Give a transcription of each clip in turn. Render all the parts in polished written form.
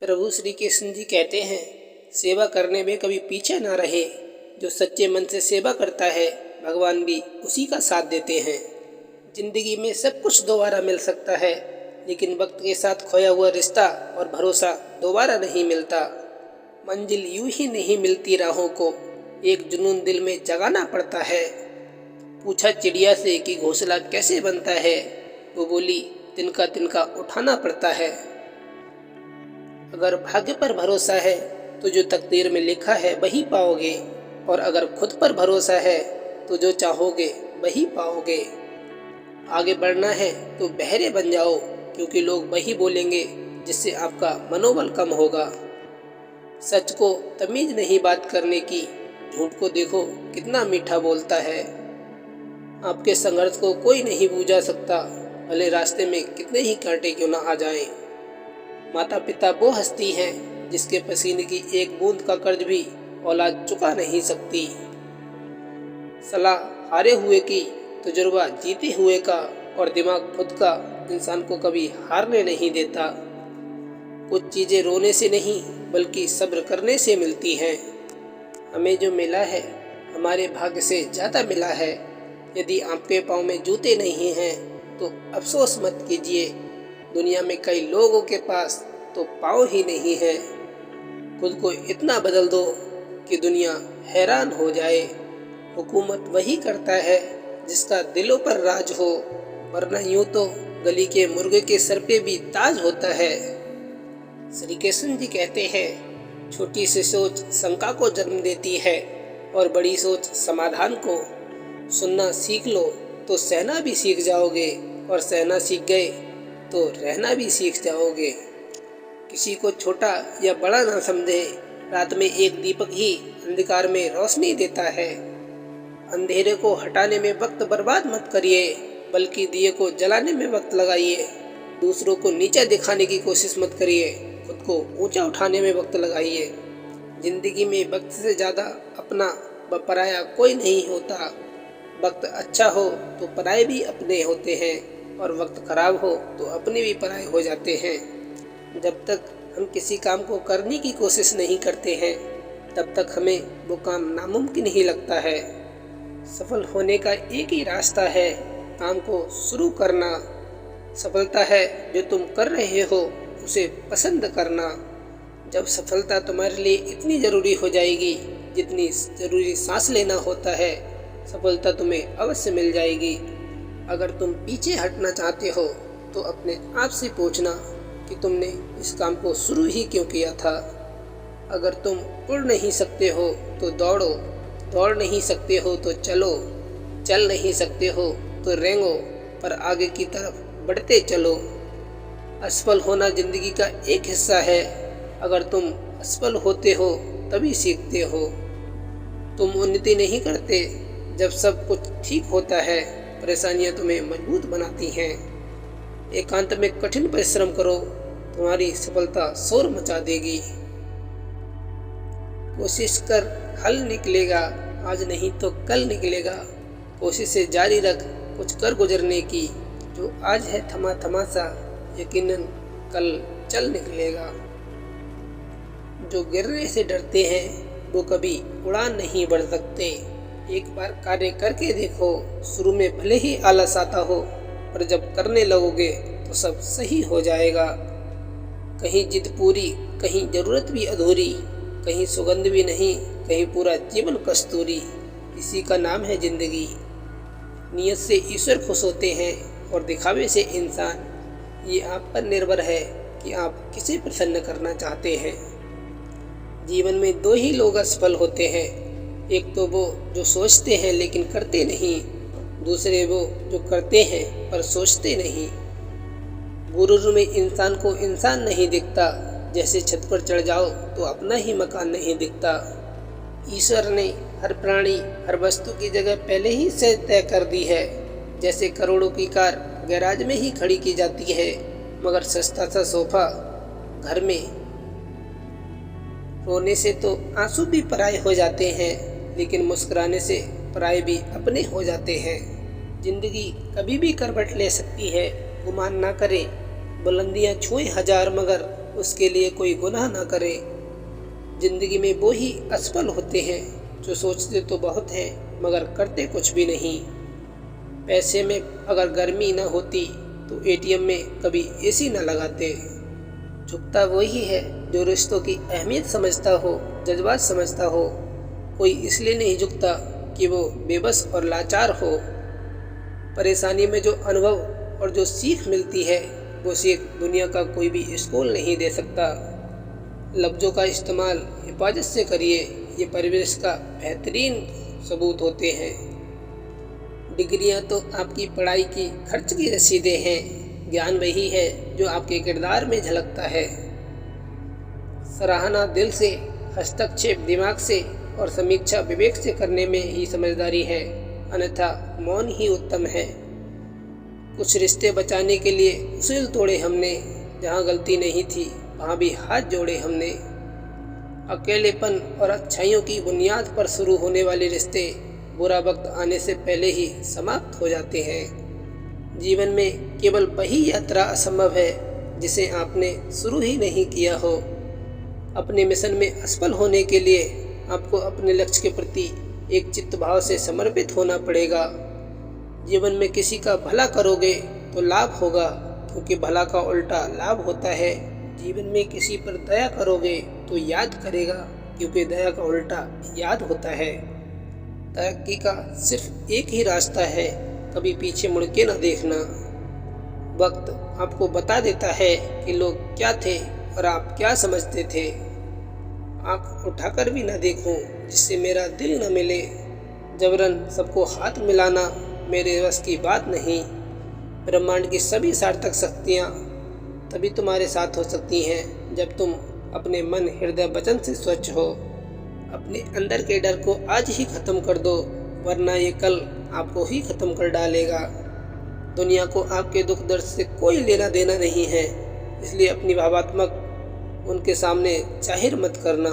प्रभु श्री कृष्ण जी कहते हैं, सेवा करने में कभी पीछे ना रहे। जो सच्चे मन से सेवा करता है, भगवान भी उसी का साथ देते हैं। जिंदगी में सब कुछ दोबारा मिल सकता है, लेकिन वक्त के साथ खोया हुआ रिश्ता और भरोसा दोबारा नहीं मिलता। मंजिल यूं ही नहीं मिलती राहों को, एक जुनून दिल में जगाना पड़ता है। पूछा चिड़िया से कि घोंसला कैसे बनता है, वो बोली तिनका तिनका उठाना पड़ता है। अगर भाग्य पर भरोसा है तो जो तकदीर में लिखा है वही पाओगे, और अगर खुद पर भरोसा है तो जो चाहोगे वही पाओगे। आगे बढ़ना है तो बहरे बन जाओ, क्योंकि लोग वही बोलेंगे जिससे आपका मनोबल कम होगा। सच को तमीज नहीं बात करने की, झूठ को देखो कितना मीठा बोलता है। आपके संघर्ष को कोई नहीं बूझा सकता, भले रास्ते में कितने ही कांटे क्यों ना आ जाएं। माता पिता वो हस्ती हैं जिसके पसीने की एक बूंद का कर्ज भी औलाद चुका नहीं सकती। सलाह हारे हुए की, तजुर्बा जीते हुए का, और दिमाग खुद का इंसान को कभी हारने नहीं देता। कुछ चीज़ें रोने से नहीं बल्कि सब्र करने से मिलती हैं। हमें जो मिला है हमारे भाग्य से ज़्यादा मिला है। यदि आपके पाँव में जूते नहीं हैं तो अफसोस मत कीजिए, दुनिया में कई लोगों के पास तो पाँव ही नहीं है। खुद को इतना बदल दो कि दुनिया हैरान हो जाए। हुकूमत वही करता है जिसका दिलों पर राज हो, वरना यूं तो गली के मुर्गे के सर पे भी ताज होता है। श्री कृष्ण जी कहते हैं, छोटी सी सोच शंका को जन्म देती है और बड़ी सोच समाधान को। सुनना सीख लो तो सहना भी सीख जाओगे, और सहना सीख गए तो रहना भी सीख जाओगे। किसी को छोटा या बड़ा ना समझे, रात में एक दीपक ही अंधकार में रोशनी देता है। अंधेरे को हटाने में वक्त बर्बाद मत करिए, बल्कि दिए को जलाने में वक्त लगाइए। दूसरों को नीचा दिखाने की कोशिश मत करिए, खुद को ऊंचा उठाने में वक्त लगाइए। जिंदगी में वक्त से ज़्यादा अपना व पराया कोई नहीं होता। वक्त अच्छा हो तो पराये भी अपने होते हैं, और वक्त खराब हो तो अपने भी पराये हो जाते हैं। जब तक हम किसी काम को करने की कोशिश नहीं करते हैं, तब तक हमें वो काम नामुमकिन ही लगता है। सफल होने का एक ही रास्ता है, काम को शुरू करना। सफलता है जो तुम कर रहे हो उसे पसंद करना। जब सफलता तुम्हारे लिए इतनी ज़रूरी हो जाएगी जितनी ज़रूरी सांस लेना होता है, सफलता तुम्हें अवश्य मिल जाएगी। अगर तुम पीछे हटना चाहते हो तो अपने आप से पूछना कि तुमने इस काम को शुरू ही क्यों किया था। अगर तुम उड़ नहीं सकते हो तो दौड़ो, दौड़ नहीं सकते हो तो चलो, चल नहीं सकते हो तो रेंगो, पर आगे की तरफ बढ़ते चलो। असफल होना जिंदगी का एक हिस्सा है। अगर तुम असफल होते हो तभी सीखते हो। तुम उन्नति नहीं करते जब सब कुछ ठीक होता है, परेशानियां तुम्हें मजबूत बनाती हैं। एकांत में कठिन परिश्रम करो, तुम्हारी सफलता शोर मचा देगी। कोशिश कर, हल निकलेगा, आज नहीं तो कल निकलेगा। कोशिश से जारी रख कुछ कर गुजरने की, जो आज है थमा थमा सा यकीनन कल चल निकलेगा। जो गिरने से डरते हैं वो कभी उड़ान नहीं बढ़ सकते। एक बार कार्य करके देखो, शुरू में भले ही आलस आता हो, पर जब करने लगोगे तो सब सही हो जाएगा। कहीं जिद पूरी, कहीं जरूरत भी अधूरी, कहीं सुगंध भी नहीं, कहीं पूरा जीवन कस्तूरी। इसी का नाम है जिंदगी। नियत से ईश्वर खुश होते हैं और दिखावे से इंसान। ये आप पर निर्भर है कि आप किसे प्रसन्न करना चाहते हैं। जीवन में दो ही लोग असफल होते हैं, एक तो वो जो सोचते हैं लेकिन करते नहीं, दूसरे वो जो करते हैं पर सोचते नहीं। गुरूर में इंसान को इंसान नहीं दिखता, जैसे छत पर चढ़ जाओ तो अपना ही मकान नहीं दिखता। ईश्वर ने हर प्राणी, हर वस्तु की जगह पहले ही से तय कर दी है। जैसे करोड़ों की कार गैराज में ही खड़ी की जाती है, मगर सस्ता सा सोफा घर में। रोने से तो आंसू भी पराये हो जाते हैं, लेकिन मुस्कुराने से पराये भी अपने हो जाते हैं। जिंदगी कभी भी करवट ले सकती है, गुमान ना करें। बुलंदियां छुएं हजार मगर उसके लिए कोई गुनाह ना करे। जिंदगी में वो ही असफल होते हैं जो सोचते तो बहुत है मगर करते कुछ भी नहीं। पैसे में अगर गर्मी न होती तो एटीएम में कभी एसी न लगाते। झुकता वही है जो रिश्तों की अहमियत समझता हो, जज्बात समझता हो। कोई इसलिए नहीं झुकता कि वो बेबस और लाचार हो। परेशानी में जो अनुभव और जो सीख मिलती है वो सीख दुनिया का कोई भी स्कूल नहीं दे सकता। लफ्ज़ों का इस्तेमाल हिफाजत से करिए, ये परिवेश का बेहतरीन सबूत होते हैं। डिग्रियां तो आपकी पढ़ाई की खर्च की रसीदें हैं, ज्ञान वही है जो आपके किरदार में झलकता है। सराहना दिल से, हस्तक्षेप दिमाग से और समीक्षा विवेक से करने में ही समझदारी है, अन्यथा मौन ही उत्तम है। कुछ रिश्ते बचाने के लिए उसूल तोड़े हमने, जहाँ गलती नहीं थी वहाँ भी हाथ जोड़े हमने। अकेलेपन और अच्छाइयों की बुनियाद पर शुरू होने वाले रिश्ते बुरा वक्त आने से पहले ही समाप्त हो जाते हैं। जीवन में केवल वही यात्रा असंभव है जिसे आपने शुरू ही नहीं किया हो। अपने मिशन में असफल होने के लिए आपको अपने लक्ष्य के प्रति एक चित्त भाव से समर्पित होना पड़ेगा। जीवन में किसी का भला करोगे तो लाभ होगा, क्योंकि भला का उल्टा लाभ होता है। जीवन में किसी पर दया करोगे तो याद करेगा, क्योंकि दया का उल्टा याद होता है। तरक्की का सिर्फ एक ही रास्ता है, कभी पीछे मुड़ के न देखना। वक्त आपको बता देता है कि लोग क्या थे और आप क्या समझते थे। आँख उठाकर भी न देखूं जिससे मेरा दिल न मिले। जबरन सबको हाथ मिलाना मेरे बस की बात नहीं। ब्रह्मांड की सभी सार्थक शक्तियाँ तभी तुम्हारे साथ हो सकती हैं जब तुम अपने मन, हृदय, वचन से स्वच्छ हो। अपने अंदर के डर को आज ही खत्म कर दो, वरना ये कल आपको ही खत्म कर डालेगा। दुनिया को आपके दुख दर्द से कोई लेना देना नहीं है, इसलिए अपनी भावात्मक उनके सामने जाहिर मत करना।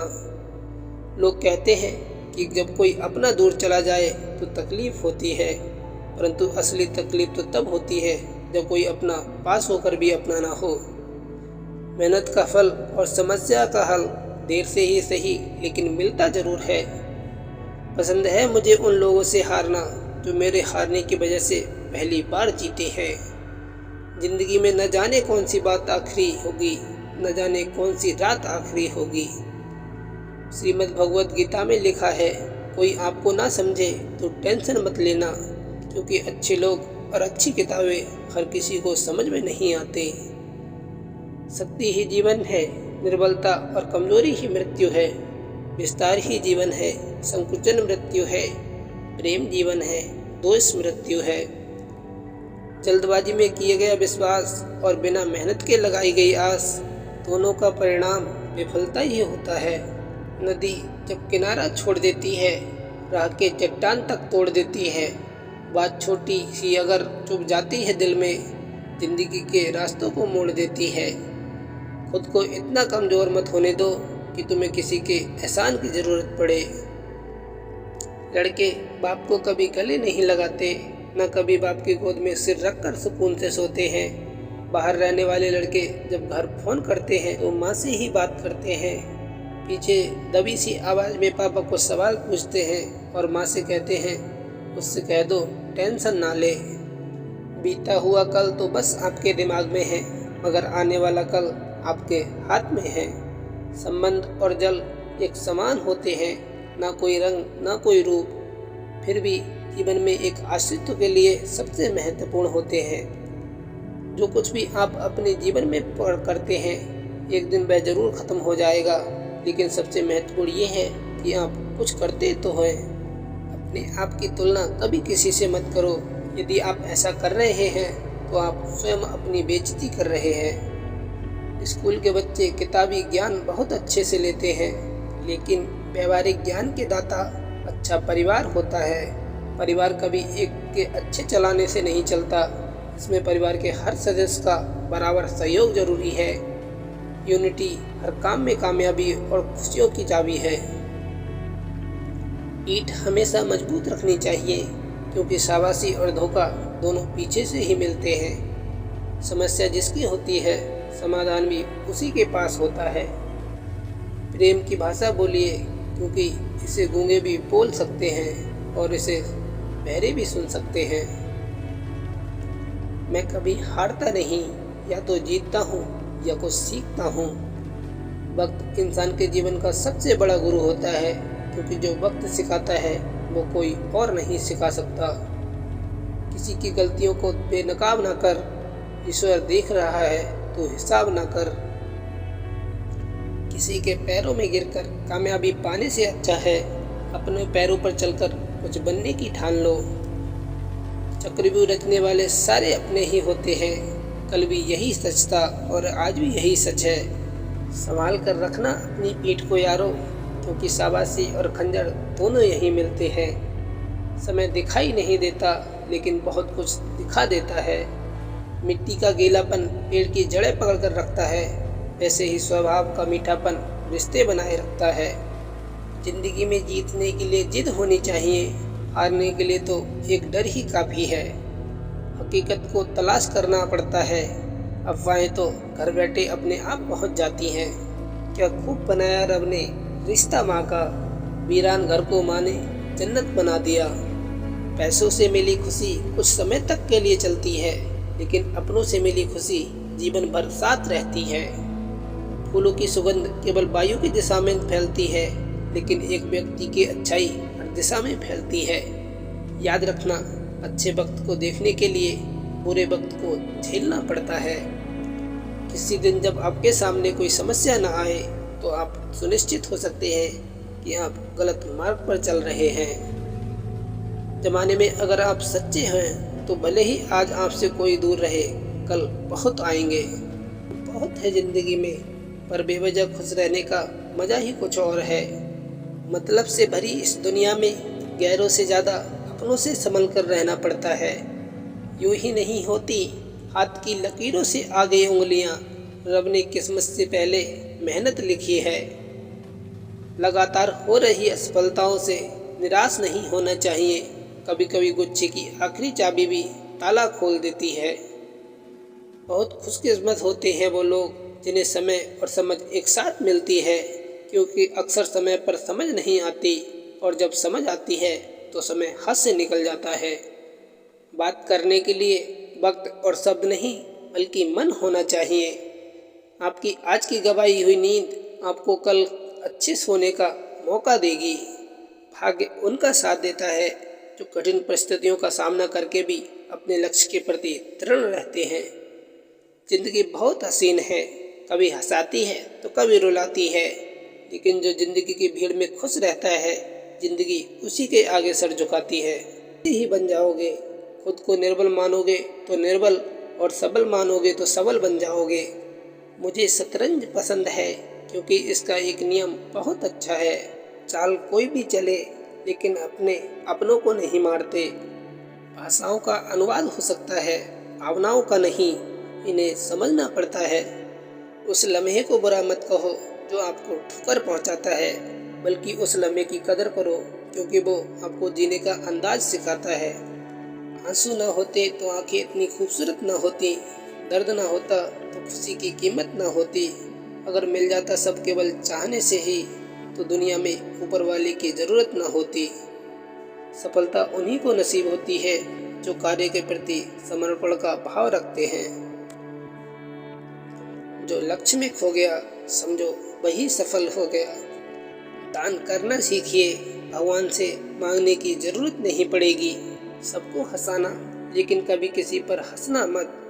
लोग कहते हैं कि जब कोई अपना दूर चला जाए तो तकलीफ होती है, परंतु असली तकलीफ तो तब होती है जब कोई अपना पास होकर भी अपना ना हो। मेहनत का फल और समस्या का हल देर से ही सही लेकिन मिलता जरूर है। पसंद है मुझे उन लोगों से हारना जो मेरे हारने की वजह से पहली बार जीते हैं। जिंदगी में न जाने कौन सी बात आखिरी होगी, न जाने कौन सी रात आखिरी होगी। श्रीमद् भगवत गीता में लिखा है, कोई आपको ना समझे तो टेंशन मत लेना, क्योंकि अच्छे लोग और अच्छी किताबें हर किसी को समझ में नहीं आते। शक्ति ही जीवन है, निर्बलता और कमजोरी ही मृत्यु है। विस्तार ही जीवन है, संकुचन मृत्यु है। प्रेम जीवन है, दोष मृत्यु है। जल्दबाजी में किए गया विश्वास और बिना मेहनत के लगाई गई आस, दोनों का परिणाम विफलता ही होता है। नदी जब किनारा छोड़ देती है, राह के चट्टान तक तोड़ देती है। बात छोटी सी अगर चुभ जाती है दिल में, जिंदगी के रास्तों को मोड़ देती है। खुद को इतना कमज़ोर मत होने दो कि तुम्हें किसी के एहसान की ज़रूरत पड़े। लड़के बाप को कभी गले नहीं लगाते, न कभी बाप की गोद में सिर रखकर सुकून से सोते हैं। बाहर रहने वाले लड़के जब घर फ़ोन करते हैं तो माँ से ही बात करते हैं। पीछे दबी सी आवाज़ में पापा को सवाल पूछते हैं और माँ से कहते हैं, उससे कह दो टेंशन ना ले। बीता हुआ कल तो बस आपके दिमाग में है, मगर आने वाला कल आपके हाथ में है। संबंध और जल एक समान होते हैं, ना कोई रंग ना कोई रूप, फिर भी जीवन में एक अस्तित्व के लिए सबसे महत्वपूर्ण होते हैं। जो कुछ भी आप अपने जीवन में करते हैं एक दिन वह जरूर ख़त्म हो जाएगा, लेकिन सबसे महत्वपूर्ण ये है कि आप कुछ करते तो हैं। अपने आप की तुलना कभी किसी से मत करो। यदि आप ऐसा कर रहे हैं तो आप स्वयं अपनी बेइज्जती कर रहे हैं। स्कूल के बच्चे किताबी ज्ञान बहुत अच्छे से लेते हैं, लेकिन व्यवहारिक ज्ञान के दाता अच्छा परिवार होता है। परिवार कभी एक के अच्छे चलाने से नहीं चलता, इसमें परिवार के हर सदस्य का बराबर सहयोग जरूरी है। यूनिटी हर काम में कामयाबी और खुशियों की चाबी है। ईंट हमेशा मजबूत रखनी चाहिए, क्योंकि शाबाशी और धोखा दोनों पीछे से ही मिलते हैं। समस्या जिसकी होती है समाधान भी उसी के पास होता है। प्रेम की भाषा बोलिए, क्योंकि इसे गूंगे भी बोल सकते हैं और इसे बहरे भी सुन सकते हैं। मैं कभी हारता नहीं, या तो जीतता हूँ या कुछ सीखता हूँ। वक्त इंसान के जीवन का सबसे बड़ा गुरु होता है, क्योंकि जो वक्त सिखाता है वो कोई और नहीं सिखा सकता। किसी की गलतियों को बेनकाब ना कर, ईश्वर देख रहा है तो हिसाब ना कर। किसी के पैरों में गिरकर कामयाबी पाने से अच्छा है अपने पैरों पर चलकर कुछ बनने की ठान लो। चक्रव्यूह रचने वाले सारे अपने ही होते हैं। कल भी यही सच था और आज भी यही सच है। संभाल कर रखना अपनी पीठ को यारो, क्योंकि शाबाशी और खंजर दोनों यही मिलते हैं। समय दिखाई नहीं देता, लेकिन बहुत कुछ दिखा देता है। मिट्टी का गीलापन पेड़ की जड़ें पकड़ कर रखता है, वैसे ही स्वभाव का मीठापन रिश्ते बनाए रखता है। जिंदगी में जीतने के लिए जिद होनी चाहिए, हारने के लिए तो एक डर ही काफ़ी है। हकीकत को तलाश करना पड़ता है, अफवाहें तो घर बैठे अपने आप पहुंच जाती हैं। क्या खूब बनाया रब ने रिश्ता माँ का, वीरान घर को माँ ने जन्नत बना दिया। पैसों से मिली खुशी कुछ समय तक के लिए चलती है, लेकिन अपनों से मिली खुशी जीवन भर साथ रहती है। फूलों की सुगंध केवल वायु की दिशा में फैलती है, लेकिन एक व्यक्ति की अच्छाई हर दिशा में फैलती है। याद रखना, अच्छे वक्त को देखने के लिए बुरे वक्त को झेलना पड़ता है। किसी दिन जब आपके सामने कोई समस्या न आए, तो आप सुनिश्चित हो सकते हैं कि आप गलत मार्ग पर चल रहे हैं। जमाने में अगर आप सच्चे हैं, तो भले ही आज आपसे कोई दूर रहे, कल बहुत आएंगे। बहुत है जिंदगी में, पर बेवजह खुश रहने का मजा ही कुछ और है। मतलब से भरी इस दुनिया में गैरों से ज़्यादा अपनों से संभल कर रहना पड़ता है। यूं ही नहीं होती हाथ की लकीरों से आगे उंगलियां, रब ने किस्मत से पहले मेहनत लिखी है। लगातार हो रही असफलताओं से निराश नहीं होना चाहिए। कभी कभी गुच्छे की आखिरी चाबी भी ताला खोल देती है। बहुत खुशकिस्मत होते हैं वो लोग जिन्हें समय और समझ एक साथ मिलती है, क्योंकि अक्सर समय पर समझ नहीं आती, और जब समझ आती है तो समय हाथ से निकल जाता है। बात करने के लिए वक्त और शब्द नहीं, बल्कि मन होना चाहिए। आपकी आज की गवाई हुई नींद आपको कल अच्छे सोने का मौका देगी। भाग्य उनका साथ देता है जो कठिन परिस्थितियों का सामना करके भी अपने लक्ष्य के प्रति दृढ़ रहते हैं। जिंदगी बहुत हसीन है, कभी हंसाती है तो कभी रुलाती है, लेकिन जो जिंदगी की भीड़ में खुश रहता है, जिंदगी उसी के आगे सर झुकाती है। ही बन जाओगे। खुद को निर्बल मानोगे तो निर्बल, और सबल मानोगे तो सबल बन जाओगे। मुझे शतरंज पसंद है, क्योंकि इसका एक नियम बहुत अच्छा है। चाल कोई भी चले, लेकिन अपनों को नहीं मारते। भाषाओं का अनुवाद हो सकता है, भावनाओं का नहीं। इन्हें समझना पड़ता है। उस लम्हे को बुरा मत कहो जो आपको ठोकर पहुंचाता है, बल्कि उस लम्हे की कदर करो, क्योंकि वो आपको जीने का अंदाज सिखाता है। आंसू न होते तो आंखें इतनी खूबसूरत न होती, दर्द न होता तो खुशी की कीमत न होती। अगर मिल जाता सब केवल चाहने से ही, तो दुनिया में ऊपर वाले की जरूरत न होती। सफलता उन्हीं को नसीब होती है जो कार्य के प्रति समर्पण का भाव रखते हैं। जो लक्ष्य में खो गया, समझो वही सफल हो गया। दान करना सीखिए, भगवान से मांगने की जरूरत नहीं पड़ेगी। सबको हंसाना, लेकिन कभी किसी पर हंसना मत।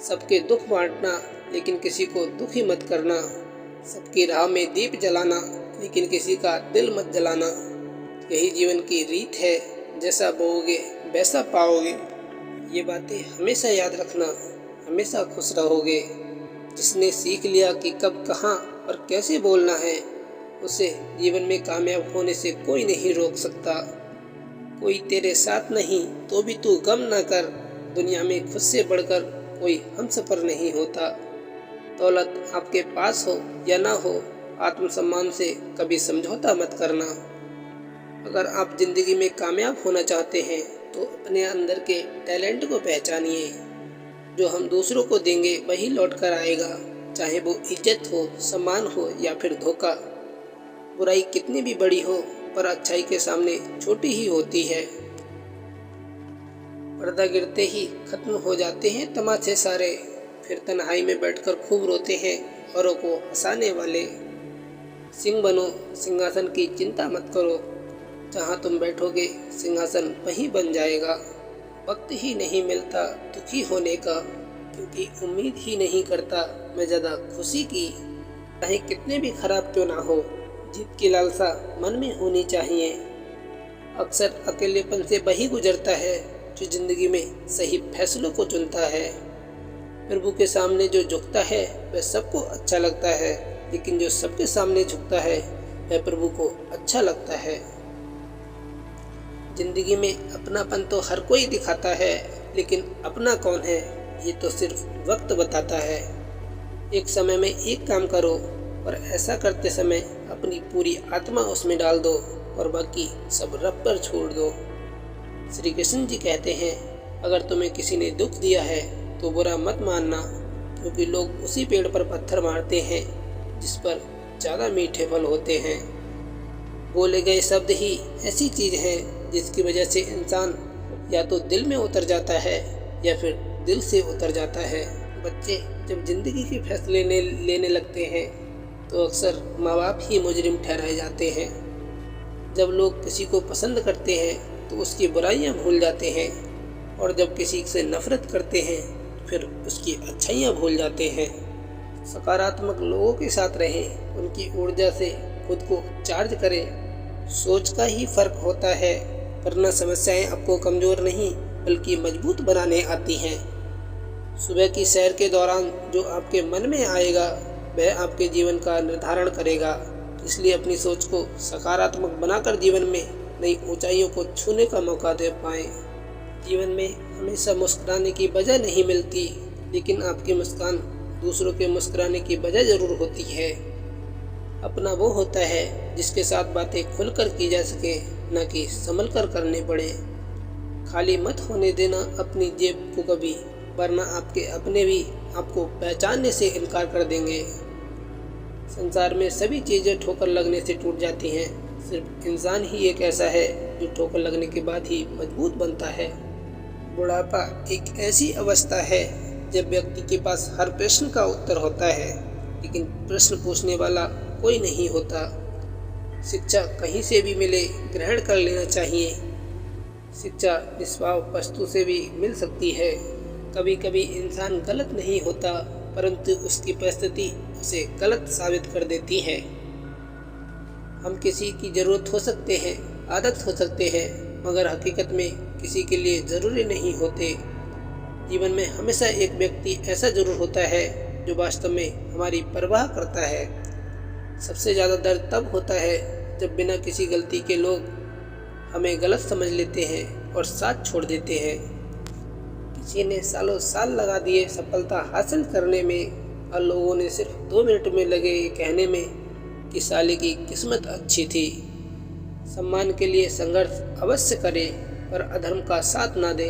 सबके दुख बांटना, लेकिन किसी को दुखी मत करना। सबकी राह में दीप जलाना, लेकिन किसी का दिल मत जलाना। यही जीवन की रीत है, जैसा बोओगे वैसा पाओगे। ये बातें हमेशा याद रखना, हमेशा खुश रहोगे। जिसने सीख लिया कि कब, कहाँ और कैसे बोलना है, उसे जीवन में कामयाब होने से कोई नहीं रोक सकता। कोई तेरे साथ नहीं तो भी तू गम न कर। दुनिया में खुद से बढ़कर कोई हमसफर नहीं होता। दौलत आपके पास हो या ना हो, आत्मसम्मान से कभी समझौता मत करना। अगर आप जिंदगी में कामयाब होना चाहते हैं, तो अपने अंदर के टैलेंट को पहचानिए। जो हम दूसरों को देंगे वही लौट कर आएगा। चाहे वो इज्जत हो, सम्मान हो या फिर धोखा। बुराई कितनी भी बड़ी हो पर अच्छाई के सामने छोटी ही होती है। पर्दा गिरते ही खत्म हो जाते हैं तमाचे सारे, फिर तन्हाई में बैठकर खूब रोते हैं औरों को हंसाने वाले। सिंह बनो, सिंहासन की चिंता मत करो, जहाँ तुम बैठोगे सिंहासन वहीं बन जाएगा। वक्त ही नहीं मिलता दुखी होने का, क्योंकि उम्मीद ही नहीं करता मैं ज़्यादा खुशी की। चाहे कितने भी खराब क्यों ना हो, जीत की लालसा मन में होनी चाहिए। अक्सर अकेलेपन से वही गुजरता है जो जिंदगी में सही फैसलों को चुनता है। प्रभु के सामने जो झुकता है वह सबको अच्छा लगता है, लेकिन जो सबके सामने झुकता है वह प्रभु को अच्छा लगता है। जिंदगी में अपनापन तो हर कोई दिखाता है, लेकिन अपना कौन है ये तो सिर्फ वक्त बताता है। एक समय में एक काम करो और ऐसा करते समय अपनी पूरी आत्मा उसमें डाल दो और बाकी सब रब पर छोड़ दो। श्री कृष्ण जी कहते हैं, अगर तुम्हें किसी ने दुख दिया है तो बुरा मत मानना, क्योंकि लोग उसी पेड़ पर पत्थर मारते हैं जिस पर ज़्यादा मीठे फल होते हैं। बोले गए शब्द ही ऐसी चीज़ है जिसकी वजह से इंसान या तो दिल में उतर जाता है या फिर दिल से उतर जाता है। बच्चे जब जिंदगी के फैसले लेने लगते हैं तो अक्सर माँ बाप ही मुजरिम ठहराए जाते हैं। जब लोग किसी को पसंद करते हैं तो उसकी बुराइयां भूल जाते हैं, और जब किसी से नफरत करते हैं फिर उसकी अच्छाइयाँ भूल जाते हैं। सकारात्मक लोगों के साथ रहें, उनकी ऊर्जा से खुद को चार्ज करें। सोच का ही फर्क होता है, वरना समस्याएं आपको कमज़ोर नहीं बल्कि मजबूत बनाने आती हैं। सुबह की सैर के दौरान जो आपके मन में आएगा वह आपके जीवन का निर्धारण करेगा। इसलिए अपनी सोच को सकारात्मक बनाकर जीवन में नई ऊंचाइयों को छूने का मौका दे पाएं। जीवन में हमेशा मुस्कुराने की वजह नहीं मिलती, लेकिन आपकी मुस्कान दूसरों के मुस्कुराने की वजह ज़रूर होती है। अपना वो होता है जिसके साथ बातें खुलकर की जा सके, न कि संभल कर करने पड़े। खाली मत होने देना अपनी जेब को कभी, वरना आपके अपने भी आपको पहचानने से इनकार कर देंगे। संसार में सभी चीज़ें ठोकर लगने से टूट जाती हैं, सिर्फ इंसान ही एक ऐसा है जो ठोकर लगने के बाद ही मजबूत बनता है। बुढ़ापा एक ऐसी अवस्था है जब व्यक्ति के पास हर प्रश्न का उत्तर होता है, लेकिन प्रश्न पूछने वाला कोई नहीं होता। शिक्षा कहीं से भी मिले ग्रहण कर लेना चाहिए। शिक्षा निष्पाप वस्तु से भी मिल सकती है। कभी कभी इंसान गलत नहीं होता, परंतु उसकी परिस्थिति उसे गलत साबित कर देती है। हम किसी की ज़रूरत हो सकते हैं, आदत हो सकते हैं, मगर हकीकत में किसी के लिए ज़रूरी नहीं होते। जीवन में हमेशा एक व्यक्ति ऐसा ज़रूर होता है जो वास्तव में हमारी परवाह करता है। सबसे ज़्यादा दर्द तब होता है जब बिना किसी गलती के लोग हमें गलत समझ लेते हैं और साथ छोड़ देते हैं। किसी ने सालों साल लगा दिए सफलता हासिल करने में, और लोगों ने सिर्फ 2 मिनट में लगे ये कहने में कि साले की किस्मत अच्छी थी। सम्मान के लिए संघर्ष अवश्य करे, पर अधर्म का साथ ना दे।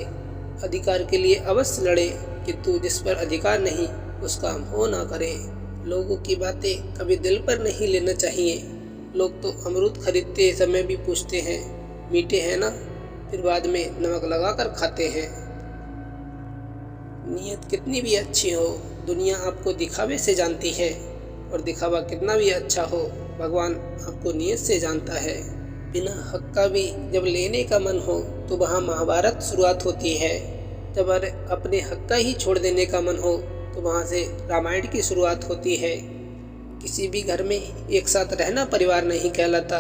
अधिकार के लिए अवश्य लड़े, किंतु जिस पर अधिकार नहीं उसका मोह ना करे। लोगों की बातें कभी दिल पर नहीं लेना चाहिए। लोग तो अमरूद खरीदते समय भी पूछते हैं मीठे हैं ना, फिर बाद में नमक लगाकर खाते हैं। नीयत कितनी भी अच्छी हो, दुनिया आपको दिखावे से जानती है, और दिखावा कितना भी अच्छा हो, भगवान आपको नीयत से जानता है। बिना हक का भी जब लेने का मन हो तो वहाँ महाभारत शुरुआत होती है। जब अपने हक का ही छोड़ देने का मन हो तो वहाँ से रामायण की शुरुआत होती है। किसी भी घर में एक साथ रहना परिवार नहीं कहलाता,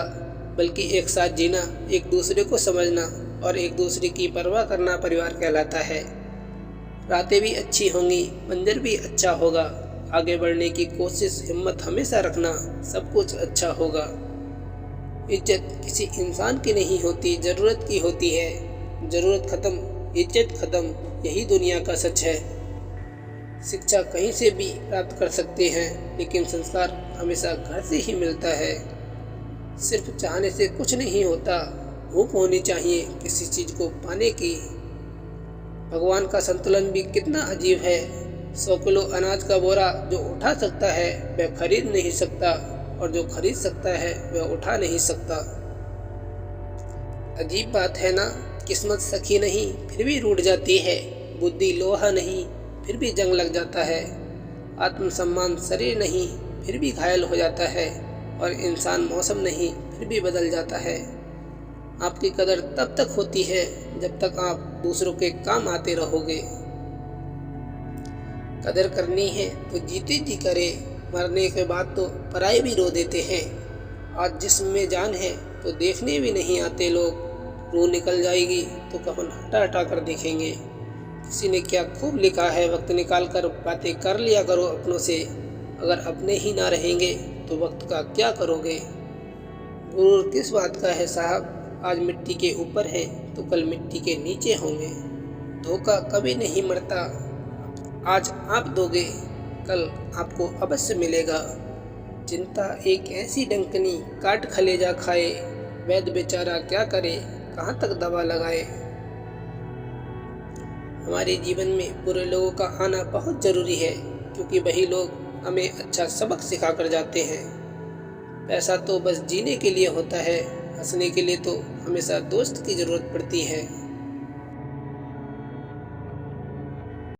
बल्कि एक साथ जीना, एक दूसरे को समझना और एक दूसरे की परवाह करना परिवार कहलाता है। रातें भी अच्छी होंगी, मंदिर भी अच्छा होगा। आगे बढ़ने की कोशिश, हिम्मत हमेशा रखना, सब कुछ अच्छा होगा। इज्जत किसी इंसान की नहीं होती, ज़रूरत की होती है। ज़रूरत ख़त्म, इज्जत ख़त्म, यही दुनिया का सच है। शिक्षा कहीं से भी प्राप्त कर सकते हैं, लेकिन संस्कार हमेशा घर से ही मिलता है। सिर्फ चाहने से कुछ नहीं होता, भूख होनी चाहिए किसी चीज़ को पाने की। भगवान का संतुलन भी कितना अजीब है। 100 किलो अनाज का बोरा जो उठा सकता है वह खरीद नहीं सकता, और जो खरीद सकता है वह उठा नहीं सकता। अजीब बात है ना, किस्मत सखी नहीं फिर भी रूठ जाती है, बुद्धि लोहा नहीं फिर भी जंग लग जाता है, आत्मसम्मान शरीर नहीं फिर भी घायल हो जाता है, और इंसान मौसम नहीं फिर भी बदल जाता है। आपकी कदर तब तक होती है जब तक आप दूसरों के काम आते रहोगे। कदर करनी है तो जीते जी करे, मरने के बाद तो पराये भी रो देते हैं। आज जिस्म में जान है तो देखने भी नहीं आते लोग, रूह निकल जाएगी तो कफन हटा हटा कर देखेंगे। किसी ने क्या खूब लिखा है, वक्त निकाल कर बातें कर लिया करो अपनों से, अगर अपने ही ना रहेंगे तो वक्त का क्या करोगे। गुरूर किस बात का है साहब, आज मिट्टी के ऊपर है तो कल मिट्टी के नीचे होंगे। धोखा कभी नहीं मरता, आज आप दोगे कल आपको अवश्य मिलेगा। चिंता एक ऐसी डंकनी काट खलेजा खाए, वैद्य बेचारा क्या करे कहाँ तक दवा लगाए। हमारे जीवन में बुरे लोगों का आना बहुत ज़रूरी है, क्योंकि वही लोग हमें अच्छा सबक सिखा कर जाते हैं। पैसा तो बस जीने के लिए होता है, हंसने के लिए तो हमेशा दोस्त की ज़रूरत पड़ती है।